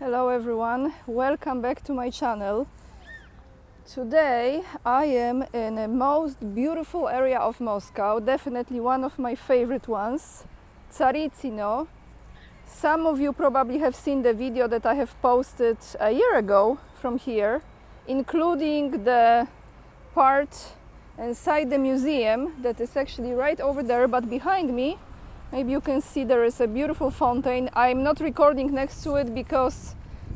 Hello everyone, welcome back to my channel. Today I am in the most beautiful area of Moscow, definitely one of my favorite ones, Tsaritsino. Some of you probably have seen the video that I have posted a year ago from here, including the part inside the museum that is actually right over there, but behind me maybe you can see there is a beautiful fountain. I'm not recording next to it because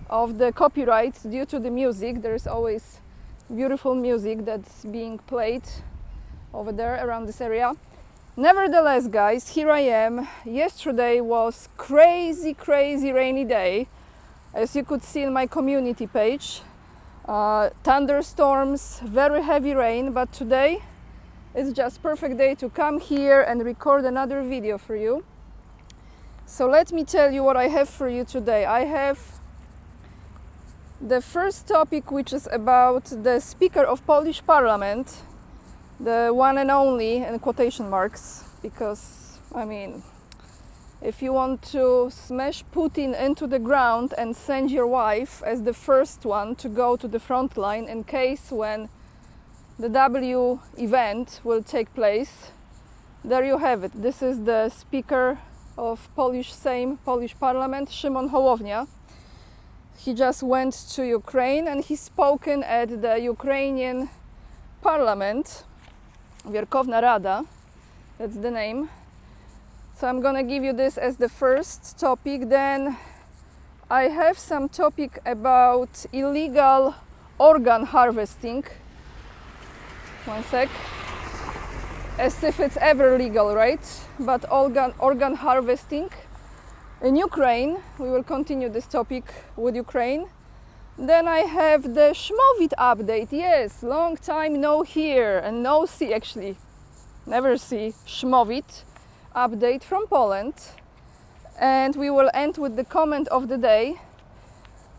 of the copyright due to the music. There is always beautiful music that's being played over there around this area. Nevertheless, guys, here I am. Yesterday was crazy rainy day, as you could see in my community page. Thunderstorms, very heavy rain, but today it's just perfect day to come here and record another video for you. So let me tell you what I have for you today. I have the first topic, which is about the Speaker of Polish Parliament, the one and only in quotation marks, because I mean, if you want to smash Putin into the ground and send your wife as the first one to go to the front line in case when the W event will take place, there you have it. This is the Speaker of Polish Sejm, Polish Parliament, Szymon Hołownia. He just went to Ukraine and he's spoken at the Ukrainian Parliament, Wierchowna Rada, that's the name. So I'm gonna give you this as the first topic. Then I have some topic about illegal organ harvesting. One sec. As if it's ever legal, right? But organ harvesting in Ukraine. We will continue this topic with Ukraine. Then I have the Szmowit update. Yes, long time no hear and no see, actually. Never see Szmowit update from Poland. And we will end with the comment of the day.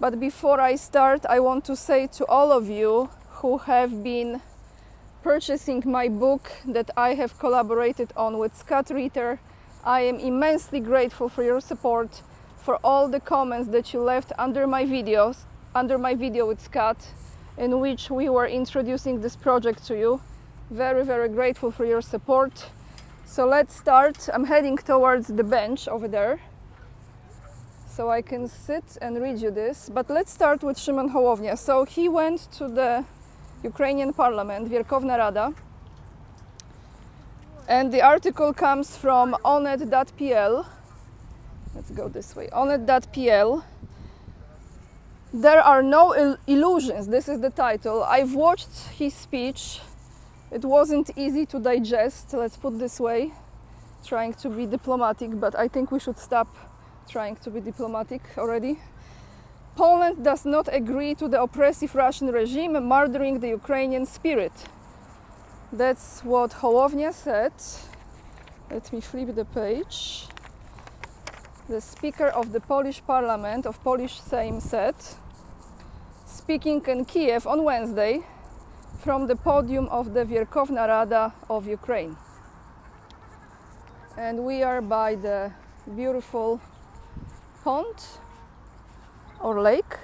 But before I start, I want to say to all of you who have been purchasing my book that I have collaborated on with Scott Ritter. I am immensely grateful for your support, for all the comments that you left under my video with Scott, in which we were introducing this project to you. Very grateful for your support. So let's start. I'm heading towards the bench over there, so I can sit and read you this. But let's start with Szymon Hołownia. So he went to the Ukrainian Parliament, Wierchowna Rada, and the article comes from onet.pl. Let's go this way. onet.pl. There are no illusions. This is the title. I've watched his speech. It wasn't easy to digest, let's put this way, trying to be diplomatic, but I think we should stop trying to be diplomatic already. Poland does not agree to the oppressive Russian regime murdering the Ukrainian spirit. That's what Hołownia said. Let me flip the page. The Speaker of the Polish Parliament of Polish Sejm said, speaking in Kiev on Wednesday from the podium of the Wierchowna Rada of Ukraine. And we are by the beautiful pond or lake.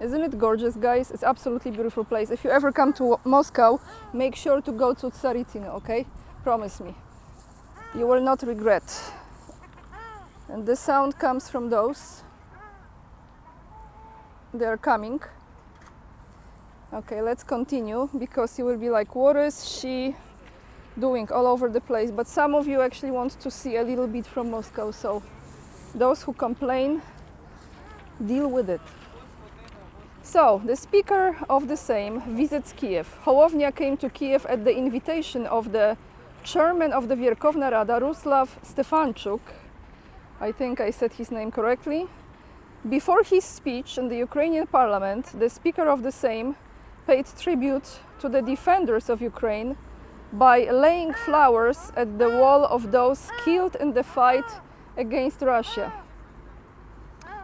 Isn't it gorgeous, guys? It's absolutely beautiful place. If you ever come to Moscow, make sure to go to Tsaritsino, okay? Promise me. You will not regret. And the sound comes from those. They are coming. Okay, let's continue, because you will be like, what is she doing all over the place? But some of you actually want to see a little bit from Moscow, so those who complain, deal with it. So, the Speaker of the Sejm visits Kiev. Hołownia came to Kiev at the invitation of the chairman of the Wierchowna Rada, Rusław Stefanczuk. I think I said his name correctly. Before his speech in the Ukrainian parliament, the Speaker of the Sejm paid tribute to the defenders of Ukraine by laying flowers at the wall of those killed in the fight against Russia.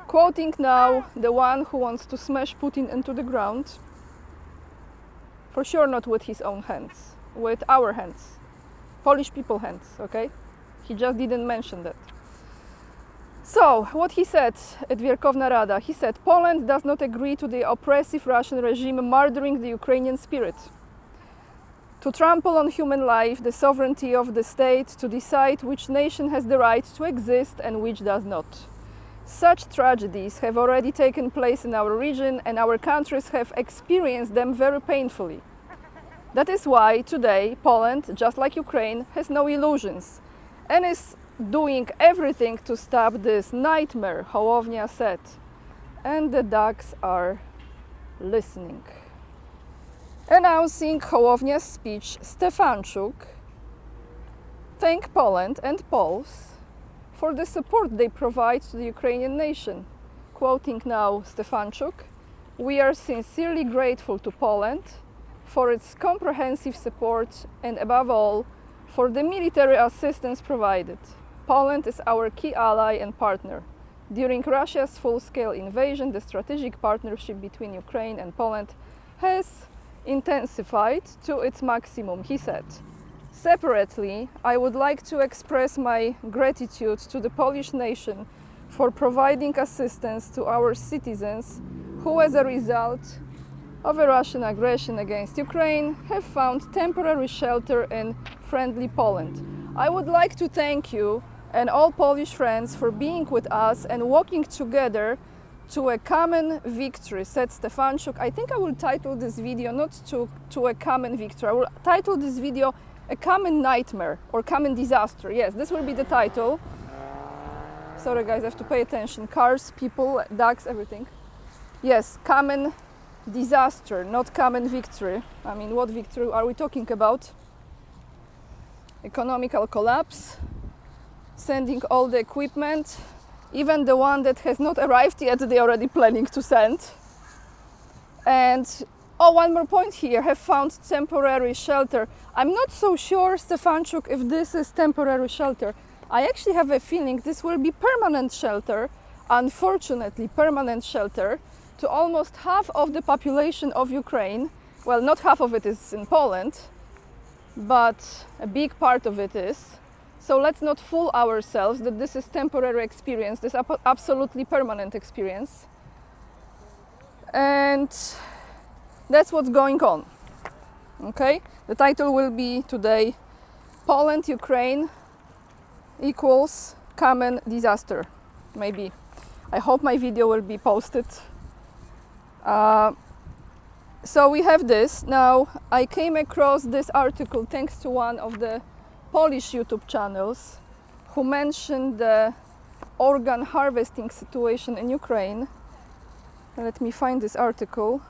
Quoting now the one who wants to smash Putin into the ground, for sure not with his own hands, with our hands, Polish people hands, okay? He just didn't mention that. So, what he said at Wierchowna Rada, he said, Poland does not agree to the oppressive Russian regime murdering the Ukrainian spirit, to trample on human life, the sovereignty of the state, to decide which nation has the right to exist and which does not. Such tragedies have already taken place in our region, and our countries have experienced them very painfully. That is why today Poland, just like Ukraine, has no illusions and is doing everything to stop this nightmare, Hołownia said. And the ducks are listening. Announcing Hołownia's speech, Stefanczuk thanked Poland and Poles for the support they provide to the Ukrainian nation. Quoting now Stefanczuk, "We are sincerely grateful to Poland for its comprehensive support and above all for the military assistance provided. Poland is our key ally and partner. During Russia's full-scale invasion, the strategic partnership between Ukraine and Poland has intensified to its maximum," he said. Separately, I would like to express my gratitude to the Polish nation for providing assistance to our citizens who, as a result of a Russian aggression against Ukraine, have found temporary shelter in friendly Poland. I would like to thank you and all Polish friends for being with us and walking together to a common victory, said Stefanczuk. I think I will title this video not to a common victory. I will title this video A Common Nightmare or Common Disaster. Yes, this will be the title. Sorry guys, I have to pay attention. Cars, people, ducks, everything. Yes, common disaster, not common victory. I mean, what victory are we talking about? Economical collapse, sending all the equipment, even the one that has not arrived yet, they're already planning to send. And one more point here, have found temporary shelter. I'm not so sure, Stefanczuk, if this is temporary shelter. I actually have a feeling this will be permanent shelter, unfortunately permanent shelter, to almost half of the population of Ukraine. Well, not half of it is in Poland, but a big part of it is. So let's not fool ourselves that this is temporary experience, this absolutely permanent experience. And that's what's going on. Okay? The title will be today, Poland, Ukraine equals common disaster. Maybe. I hope my video will be posted. So we have this. Now, I came across this article thanks to one of the Polish YouTube channels who mentioned the organ harvesting situation in Ukraine. Let me find this article.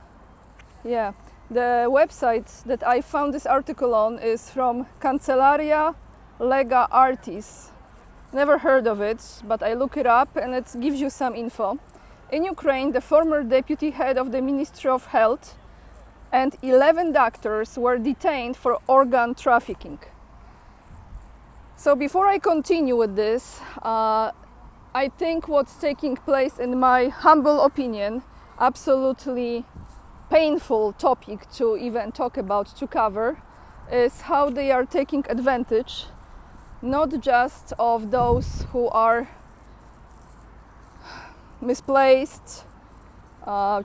Yeah, the website that I found this article on is from Kancelaria Lega Artis. Never heard of it, but I look it up and it gives you some info. In Ukraine, the former deputy head of the Ministry of Health and 11 doctors were detained for organ trafficking. So before I continue with this, I think what's taking place, in my humble opinion, absolutely painful topic to even talk about, to cover, is how they are taking advantage not just of those who are misplaced,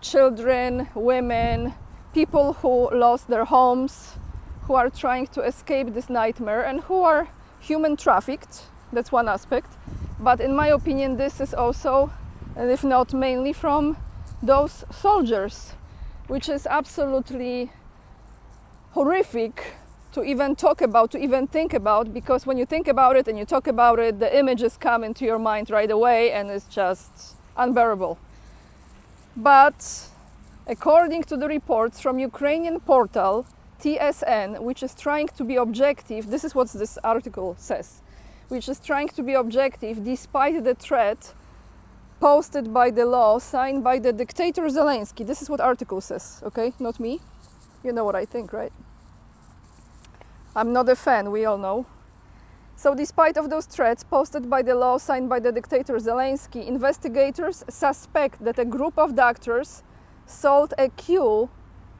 children, women, people who lost their homes, who are trying to escape this nightmare and who are human trafficked. That's one aspect. But in my opinion, this is also, and if not mainly, from those soldiers, which is absolutely horrific to even talk about, to even think about, because when you think about it and you talk about it, the images come into your mind right away and it's just unbearable. But according to the reports from Ukrainian portal TSN, which is trying to be objective, this is what this article says, which is trying to be objective despite the threat posted by the law signed by the dictator Zelensky. This is what article says, okay? Not me. You know what I think, right? I'm not a fan, we all know. So despite of those threats posted by the law signed by the dictator Zelensky, investigators suspect that a group of doctors sold a queue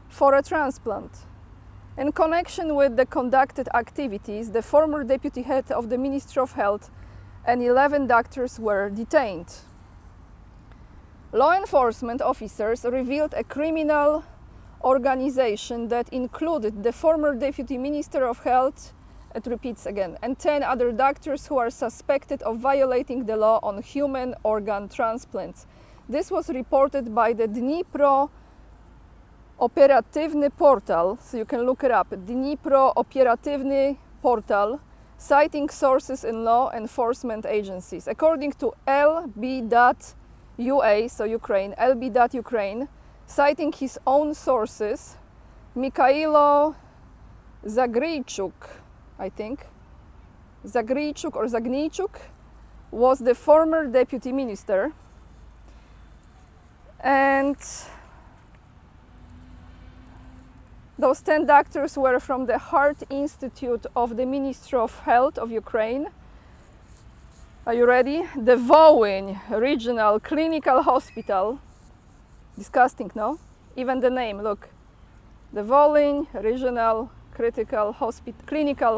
for a transplant. In connection with the conducted activities, the former deputy head of the Ministry of Health and 11 doctors were detained. Law enforcement officers revealed a criminal organization that included the former Deputy Minister of Health, it repeats again, and 10 other doctors who are suspected of violating the law on human organ transplants. This was reported by the Dnipro Operatywny Portal, so you can look it up, Dnipro Operatywny Portal, citing sources in law enforcement agencies. According to LB.UA, so Ukraine, LB.Ukraine, citing his own sources, Mikhailo Zagrychuk, I think, Zagrychuk or Zagnichuk, was the former deputy minister, and those 10 doctors were from the Heart Institute of the Ministry of Health of Ukraine. Are you ready? The Volyn Regional Clinical Hospital. Disgusting, no? Even the name, look. The Volyn Regional Clinical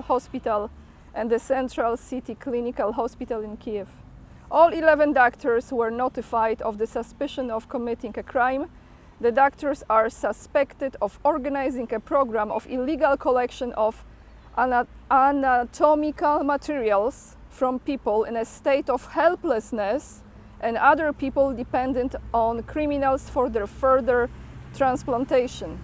Hospital and the Central City Clinical Hospital in Kiev. All 11 doctors were notified of the suspicion of committing a crime. The doctors are suspected of organizing a program of illegal collection of anatomical materials from people in a state of helplessness and other people dependent on criminals for their further transplantation.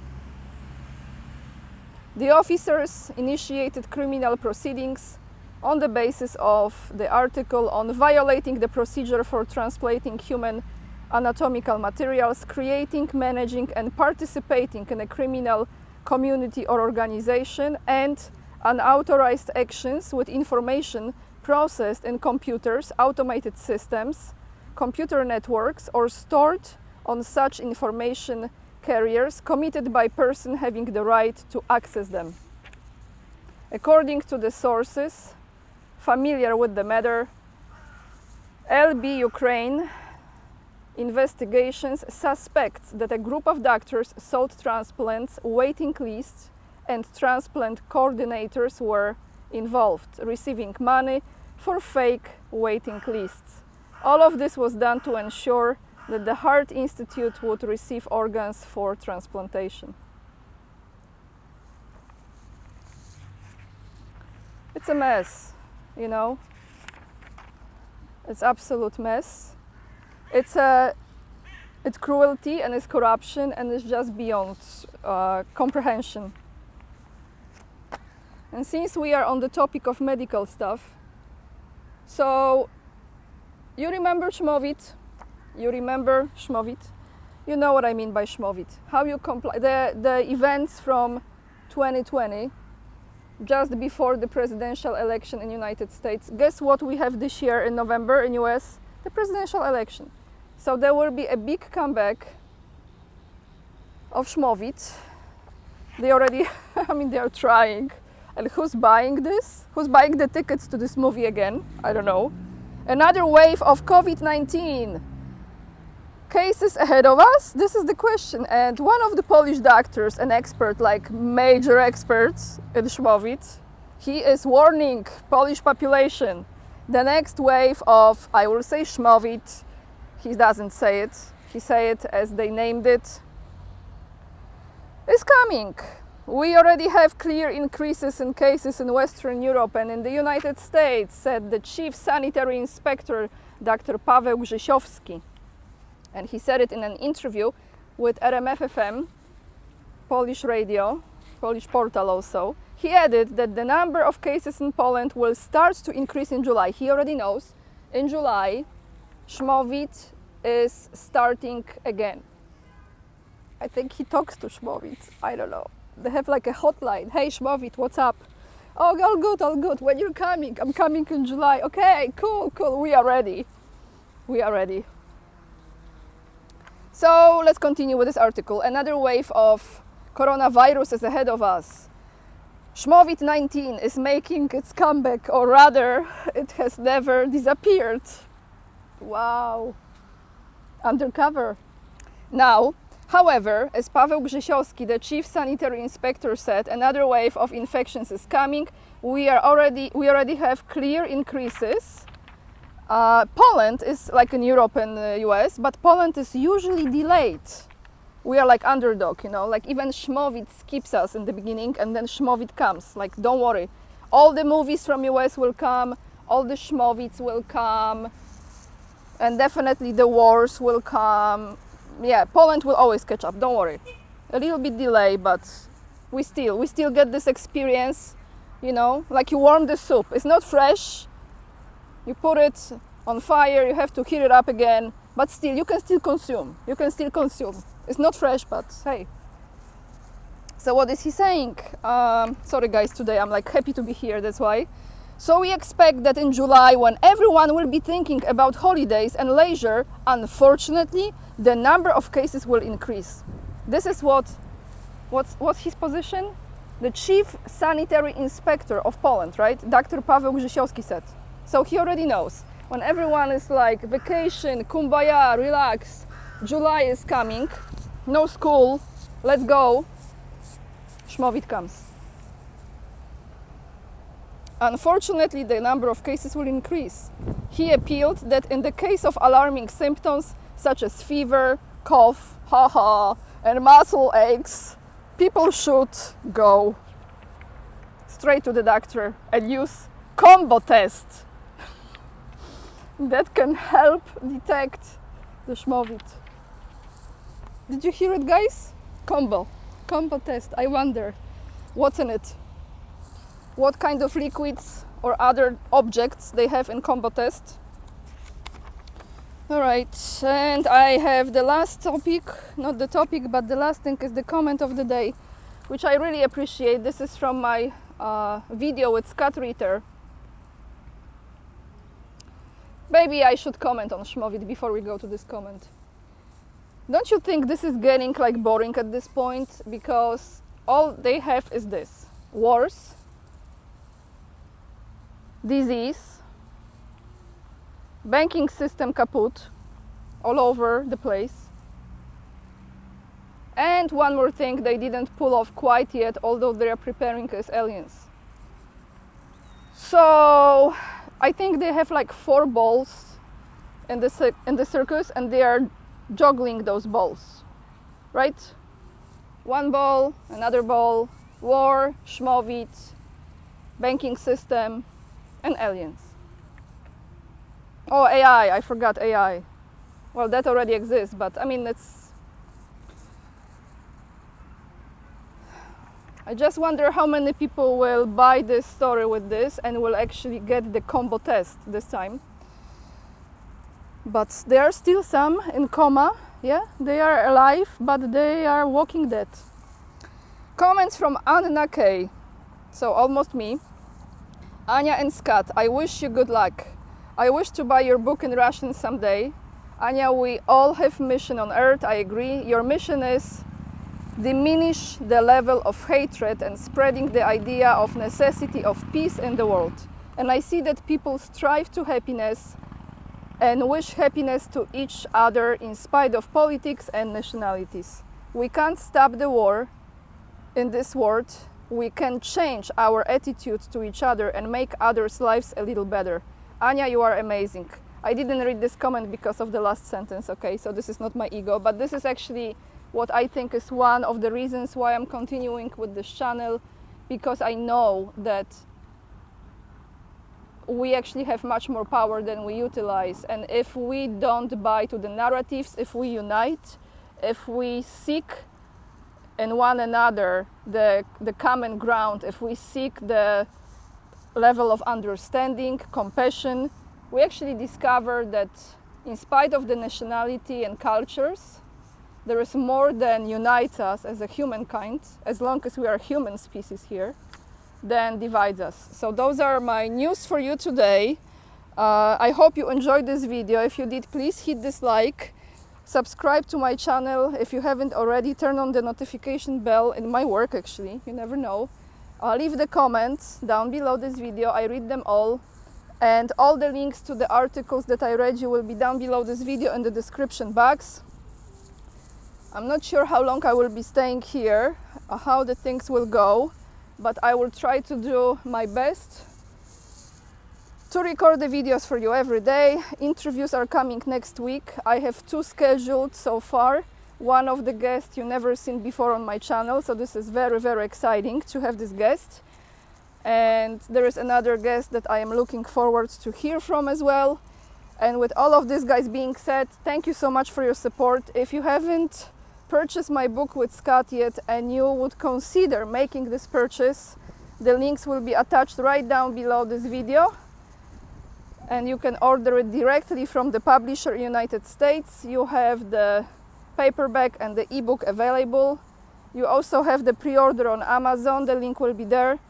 The officers initiated criminal proceedings on the basis of the article on violating the procedure for transplanting human anatomical materials, creating, managing and participating in a criminal community or organization, and unauthorized actions with information processed in computers, automated systems, computer networks, or stored on such information carriers committed by person having the right to access them. According to the sources familiar with the matter, LB Ukraine investigations suspects that a group of doctors sought transplants, waiting lists, and transplant coordinators were involved, receiving money for fake waiting lists. All of this was done to ensure that the Heart Institute would receive organs for transplantation. It's a mess, you know. It's absolute mess. It's cruelty and it's corruption and it's just beyond comprehension. And since we are on the topic of medical stuff, so you remember Szmowit? You remember Szmowit? You know what I mean by Szmowit. How you the events from 2020, just before the presidential election in United States. Guess what we have this year in November in US? The presidential election. So there will be a big comeback of Szmowit. They already, I mean, they are trying. And who's buying this? Who's buying the tickets to this movie again? I don't know. Another wave of COVID-19 cases ahead of us? This is the question. And one of the Polish doctors, an expert, like major experts in Szmowit, he is warning Polish population. The next wave of, I will say Szmowit, he doesn't say it, he say it as they named it, is coming. We already have clear increases in cases in Western Europe and in the United States, said the Chief Sanitary Inspector, Dr. Paweł Grzesiowski. And he said it in an interview with RMF-FM, Polish radio, Polish portal also. He added that the number of cases in Poland will start to increase in July. He already knows in July Szmowit is starting again. I think he talks to Szmowit. I don't know. They have like a hotline. Hey Szmowit, what's up? Oh, all good, all good. When you're coming? I'm coming in July. Okay, cool, cool. We are ready. We are ready. So let's continue with this article. Another wave of coronavirus is ahead of us. Szmowit-19 is making its comeback, or rather, it has never disappeared. Wow. Undercover. Now, however, as Paweł Grzesiowski, the Chief Sanitary Inspector, said, another wave of infections is coming. We already have clear increases Poland is like in Europe and US, but Poland is usually delayed. We are like underdog, you know, like even Szmowit skips us in the beginning and then Szmowit comes. Like, don't worry, all the movies from US will come, all the Szmowits will come, and definitely the wars will come. Yeah, Poland will always catch up, don't worry. A little bit delay, but we still get this experience, you know, like you warm the soup. It's not fresh, you put it on fire, you have to heat it up again, but still, you can still consume. It's not fresh, but hey. So what is he saying? Sorry guys, today I'm like happy to be here, that's why. So we expect that in July, when everyone will be thinking about holidays and leisure, unfortunately, the number of cases will increase. This is what's his position? The Chief Sanitary Inspector of Poland, right? Dr. Paweł Grzesiowski said. So he already knows. When everyone is like, vacation, kumbaya, relax, July is coming, no school, let's go, Szmowit comes. Unfortunately, the number of cases will increase. He appealed that in the case of alarming symptoms such as fever, cough, and muscle aches, people should go straight to the doctor and use combo test that can help detect the Szmowit. Did you hear it, guys? Combo test. I wonder what's in it. What kind of liquids or other objects they have in combo test. All right, and I have the last topic, not the topic, but the last thing is the comment of the day, which I really appreciate. This is from my video with Scott Ritter. Maybe I should comment on Szmowit before we go to this comment. Don't you think this is getting like boring at this point? Because all they have is this: wars, disease, banking system kaput all over the place. And one more thing they didn't pull off quite yet, although they are preparing as aliens. So I think they have like 4 balls in the circus, and they are juggling those balls, right? One ball, another ball, war, Szmowit, banking system, and aliens. Oh, AI, I forgot AI. Well, that already exists, but I mean, I just wonder how many people will buy this story with this and will actually get the combo test this time. But there are still some in coma, yeah? They are alive, but they are walking dead. Comments from Anna K. So almost me. Anya and Scott, I wish you good luck. I wish to buy your book in Russian someday. Anya, we all have mission on earth, I agree. Your mission is diminish the level of hatred and spreading the idea of necessity of peace in the world. And I see that people strive to happiness and wish happiness to each other in spite of politics and nationalities. We can't stop the war in this world. We can change our attitude to each other and make others' lives a little better. Anya, you are amazing. I didn't read this comment because of the last sentence, okay? So this is not my ego, but this is actually what I think is one of the reasons why I'm continuing with this channel, because I know that we actually have much more power than we utilize. And if we don't buy to the narratives, if we unite, if we seek in one another the common ground, if we seek the level of understanding, compassion, we actually discover that in spite of the nationality and cultures, there is more than unites us as a humankind, as long as we are human species here, than divides us. So those are my news for you today. I hope you enjoyed this video. If you did, please hit this like, subscribe to my channel if you haven't already, turn on the notification bell in my work actually, you never know. Leave the comments down below this video, I read them all. And all the links to the articles that I read you will be down below this video in the description box. I'm not sure how long I will be staying here, how the things will go, but I will try to do my best to record the videos for you every day. Interviews are coming next week. I have 2 scheduled so far. One of the guests you never seen before on my channel, so this is very, very exciting to have this guest. And there is another guest that I am looking forward to hear from as well. And with all of this, guys, being said, thank you so much for your support. If you haven't purchased my book with Scott yet and you would consider making this purchase, the links will be attached right down below this video. And you can order it directly from the publisher in United States. You have the paperback and the ebook available. You also have the pre-order on Amazon. The link will be there.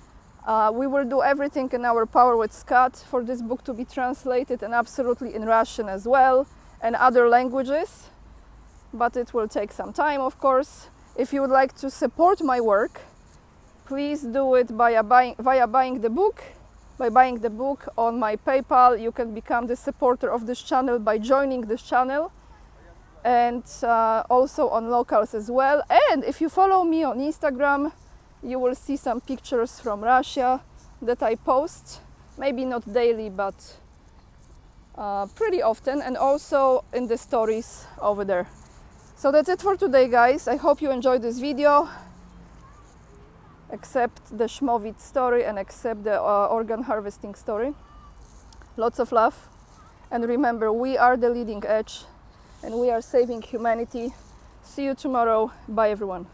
We will do everything in our power with Scott for this book to be translated, and absolutely in Russian as well and other languages, but it will take some time, of course. If you would like to support my work, please do it via buying the book. By buying the book on my PayPal, you can become the supporter of this channel by joining this channel, and also on Locals as well. And if you follow me on Instagram, you will see some pictures from Russia that I post, maybe not daily, but pretty often, and also in the stories over there. So that's it for today, guys. I hope you enjoyed this video, except the Shmovit story and except the organ harvesting story. Lots of love, and remember, we are the leading edge and we are saving humanity. See you tomorrow. Bye, everyone.